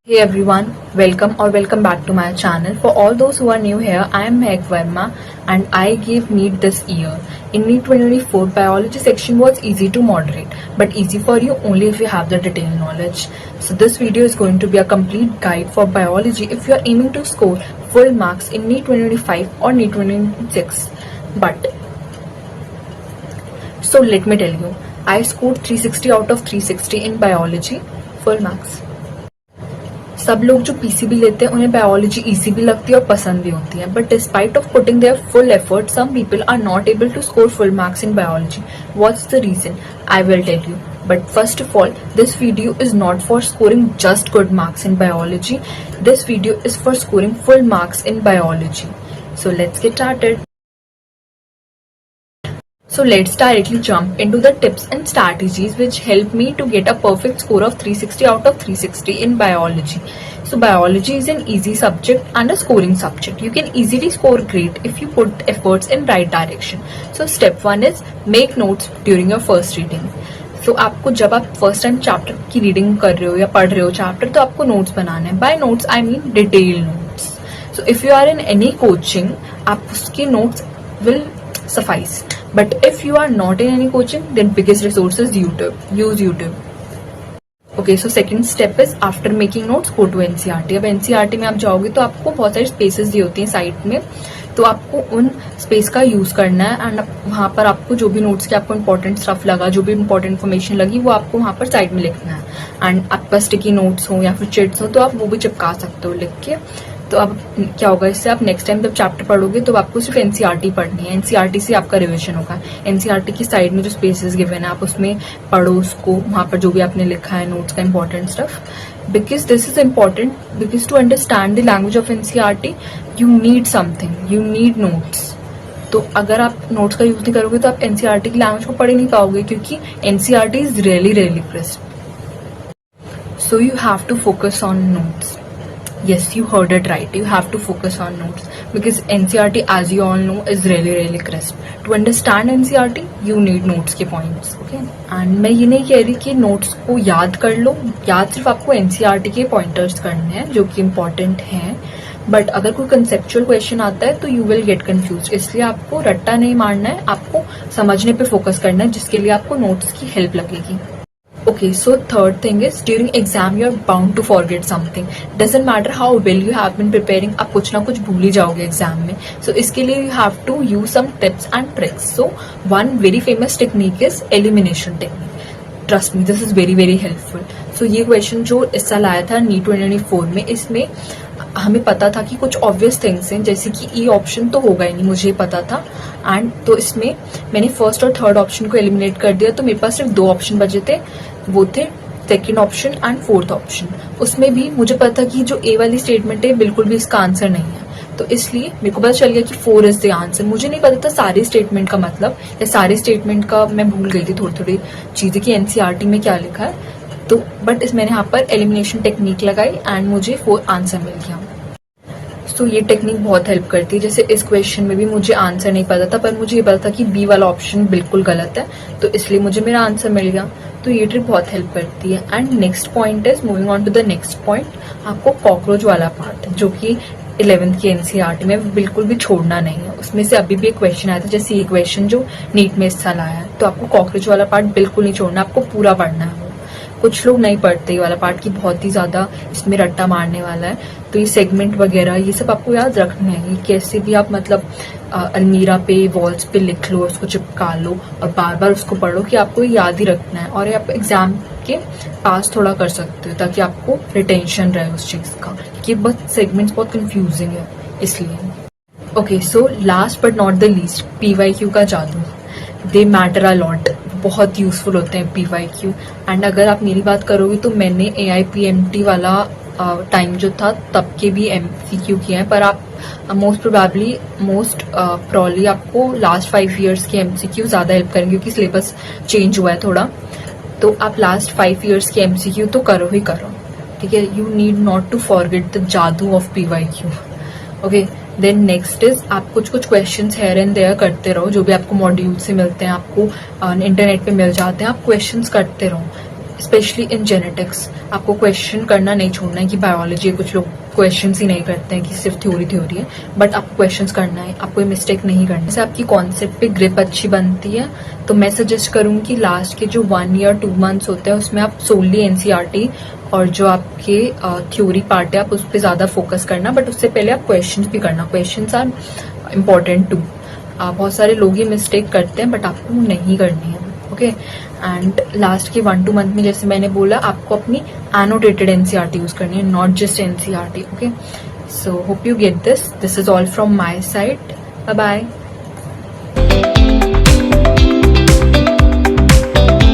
Hey everyone, welcome back to my channel. For all those who are new here, I am Mehak Verma and I gave NEET this year. In NEET 2024, biology section was easy to moderate, but easy for you only if you have the detailed knowledge. So this video is going to be a complete guide for biology if you are aiming to score full marks in NEET 2025 or NEET 2026. So let me tell you, I scored 360 out of 360 in biology, full marks. सब लोग जो PCB लेते हैं उन्हें biology easy भी लगती है और पसंद भी होती है, but despite of putting their full effort some people are not able to score full marks in biology. What's the reason? I will tell you. But first of all, this video is not for scoring just good marks in biology. This video is for scoring full marks in biology. So let's get started. So let's directly jump into the tips and strategies which help me to get a perfect score of 360 out of 360 in biology. So biology is an easy subject and a scoring subject. You can easily score great if you put efforts in right direction. So step 1 is make notes during your first reading. So आपको जब आप first time chapter की reading कर रहे हो या पढ़ रहे हो चैप्टर, तो आपको नोट्स बनाने हैं. By notes I mean detail notes. So if you are in any coaching, आप उसके notes will suffice. But if you are not in any coaching, then biggest resource is YouTube. Use YouTube. Okay, so second step is after making notes, go to NCERT. अब NCERT में आप जाओगे तो आपको बहुत सारी स्पेसेस दी होती हैं साइड में, तो आपको उन स्पेस का यूज करना है. एंड वहाँ पर आपको जो भी नोट्स के आपको इंपॉर्टेंट स्टफ लगा, जो भी इंपॉर्टेंट इन्फॉर्मेशन लगी, वो आपको वहाँ पर साइड में लिखना है. एंड आपके पास स्टिकी नोट्स हो या फिर चिट्स हो तो आप वो भी चिपका सकते हो लिख के. तो अब क्या होगा इससे, आप नेक्स्ट टाइम जब चैप्टर पढ़ोगे तो आपको सिर्फ एनसीईआरटी पढ़नी है. एनसीईआरटी से आपका रिवीजन होगा. एनसीईआरटी की साइड में जो स्पेसेस गिवन है आप उसमें पढ़ो उसको, वहाँ पर जो भी आपने लिखा है नोट्स का important stuff. Because this is important, because to understand the language of NCERT you need something, you need notes. तो अगर आप नोट्स का यूज नहीं करोगे तो आप एनसीईआरटी की लैंग्वेज को पढ़ ही नहीं पाओगे, क्योंकि NCERT is really crisp. So you have to focus on notes. Yes, you heard it right. You have to focus on notes because NCERT, as you all know, is really crisp. To understand NCERT, you need notes के points. Okay? And मैं ये नहीं कह रही कि notes को याद कर लो. याद सिर्फ आपको NCERT के pointers करने हैं जो कि important हैं. बट अगर कोई कंसेप्चुअल क्वेश्चन आता है तो यू विल गेट कंफ्यूज. इसलिए आपको रट्टा नहीं मारना है, आपको समझने पे फोकस करना है, जिसके लिए आपको नोट्स की हेल्प लगेगी. Okay, so third thing is during exam you're bound to forget something. Doesn't matter how well you have been preparing, आप कुछ ना कुछ भूल ही जाओगे एग्जाम में. So इसके लिए you have to use some tips and tricks. So one very famous technique is elimination technique. Trust me, this is very helpful. So ये क्वेश्चन जो इस साल आया था NEET 2024 में, इसमें हमें पता था कि कुछ ऑब्वियस थिंग्स हैं, जैसे कि ई ऑप्शन तो होगा ही नहीं, मुझे पता था. एंड तो इसमें मैंने फर्स्ट और थर्ड ऑप्शन को एलिमिनेट कर दिया, तो मेरे पास सिर्फ 2 ऑप्शन बचे थे. वो थे second option and fourth option. उसमें भी मुझे पता कि जो ए वाली स्टेटमेंट है बिल्कुल भी इसका आंसर नहीं है, तो इसलिए मेरे को पता चल गया कि 4 इज द आंसर. मुझे नहीं पता था सारी स्टेटमेंट का मतलब, या सारे स्टेटमेंट का मैं भूल गई थी थोड़ी चीजें कि एनसीईआरटी में क्या लिखा है. तो बट मैंने यहाँ पर एलिमिनेशन टेक्निक लगाई एंड मुझे 4 आंसर मिल गया. तो ये टेक्निक बहुत हेल्प करती है. जैसे इस क्वेश्चन में भी मुझे आंसर नहीं पता था, पर मुझे ये पता था कि बी वाला ऑप्शन बिल्कुल गलत है, तो इसलिए मुझे मेरा आंसर मिल गया. तो ये ट्रिक बहुत हेल्प करती है. And next point is moving on to the next point. आपको कॉकरोच वाला पार्ट, जो कि 11th की एनसीईआरटी में बिल्कुल भी छोड़ना नहीं है. उसमें से अभी भी एक क्वेश्चन आया था, जैसे ये क्वेश्चन जो नीट में इस साल आया है, तो आपको कॉकरोच वाला पार्ट बिल्कुल नहीं छोड़ना, आपको पूरा पढ़ना है. कुछ लोग नहीं पढ़ते ये वाला पार्ट की बहुत ही ज्यादा इसमें रट्टा मारने वाला है. तो ये सेगमेंट वगैरह ये सब आपको याद रखना है. ये कैसे भी आप मतलब अलमीरा पे वॉल्स पे लिख लो, उसको चिपका लो और बार बार उसको पढ़ो, कि आपको याद ही रखना है. और आप एग्जाम के पास थोड़ा कर सकते हो ताकि आपको रिटेंशन रहे उस चीज का, क्योंकि बस सेगमेंट्स बहुत कंफ्यूजिंग है इसलिए. Okay, so last but not the least, PYQ का जादू. दे मैटर अ लॉट. बहुत यूजफुल होते हैं PYQ. एंड अगर आप मेरी बात करोगे तो मैंने AIPMT वाला टाइम जो था तब के भी MCQ किए हैं, पर आप मोस्ट प्रोबेबली आपको लास्ट 5 ईयर्स के MCQ ज्यादा हेल्प करेंगे, क्योंकि सिलेबस चेंज हुआ है थोड़ा. तो आप लास्ट 5 ईयर्स के MCQ तो करो ही करो, ठीक है. You need not to forget the जादू of PYQ. Okay, then next is आप कुछ क्वेश्चंस हेयर एंड देयर करते रहो, जो भी आपको मॉड्यूल से मिलते हैं, आपको इंटरनेट पे मिल जाते हैं, आप क्वेश्चंस करते रहो. स्पेशली इन जेनेटिक्स आपको क्वेश्चन करना नहीं छोड़ना है कि बायोलॉजी कुछ लोग क्वेश्चन ही नहीं करते हैं कि सिर्फ थ्योरी है, बट आपको क्वेश्चंस करना है, आपको मिस्टेक नहीं करनी है। आपकी कॉन्सेप्ट पे ग्रिप अच्छी बनती है तो मैं सजेस्ट करूंगी कि लास्ट के जो 1 या 2 मंथ्स होते हैं उसमें आप सोलली एनसीईआरटी और जो आपके थ्योरी पार्ट है आप उस पर ज्यादा फोकस करना, बट उससे पहले आप क्वेश्चंस भी करना। Questions are important too. बहुत सारे लोग ये मिस्टेक करते हैं बट आपको नहीं करनी है। ओके, एंड लास्ट के 1-2 मंथ में जैसे मैंने बोला आपको अपनी एनोटेटेड एनसीईआरटी यूज करनी है, not just NCERT. Okay, so hope you get this is all from my side. Bye bye.